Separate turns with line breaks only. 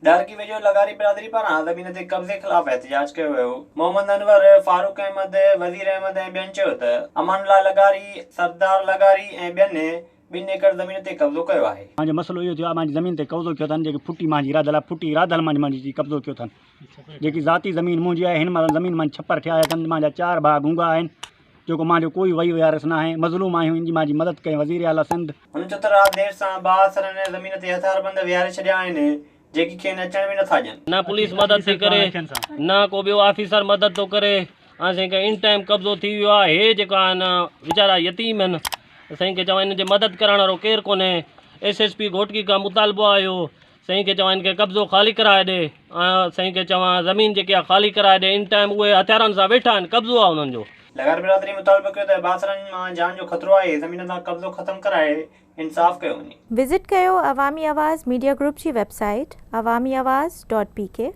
डर की वेझो लगारी बिरादरी पारां ज़मीन ते कब्ज़े ख़िलाफ़ एहतिजाज कयो वियो। मोहम्मद अनवर, फारूक अहमद, वज़ीर अहमद ऐं ॿियनि चयो त अमानुल्लाह लगारी, सरदार लगारी ऐं ॿियनि 2 एकड़ ज़मीन ते कब्ज़ो कयो आहे।
मुंहिंजो मसइलो इहो थियो आहे, मुंहिंजी ज़मीन ते कब्ज़ो कयो अथनि, जेकी फुटी मुंहिंजी राधल आहे, फुटी राधल मुंहिंजी कब्ज़ो कयो अथनि। जेकी ज़ाती ज़मीन मुंहिंजी आहे, हिन महिल ज़मीन मां छप्पर थिया अथनि। मुंहिंजा 4 भाउ गूंगा आहिनि, जेको मुंहिंजो कोई वही विहारिस न आहे। मज़लूम आहियूं, इन जी मुंहिंजी मदद कई वज़ीर आला सिंध।
हुन चयो त राति देरि सां बासरनि ज़मीन ते हथियारबंद विहारे छॾिया आहिनि, जेकी खेनि अचण बि नथा ॾियनि।
न पुलिस मदद थी करे, न को ॿियो ऑफिसर मदद थो करे। साईं खे इन टाइम कब्ज़ो थी वियो आहे। हे जेका आहिनि वीचारा यतीम आहिनि, साईं खे चवां हिन जी मदद करण वारो केरु कोन्हे। SSP घोटकी खां मुतालबो आयो, साईं खे चवां हिन खे कब्ज़ो ख़ाली कराए ॾे। साईं खे चवां ज़मीन जेकी आहे ख़ाली कराए ॾे। इन टाइम उहे हथियारनि सां वेठा आहिनि, कब्ज़ो आहे उन्हनि जो।
लगार बिरादरी मुतालबो कयो त बासरनि मां जान जो ख़तरो आहे, ज़मीन तां कब्ज़ो ख़त्म कराए इंसाफ़ कयो वञे।
विज़िट कयो अवामी आवाज़ मीडिया ग्रुप जी वेबसाइट awamiawaz.pk।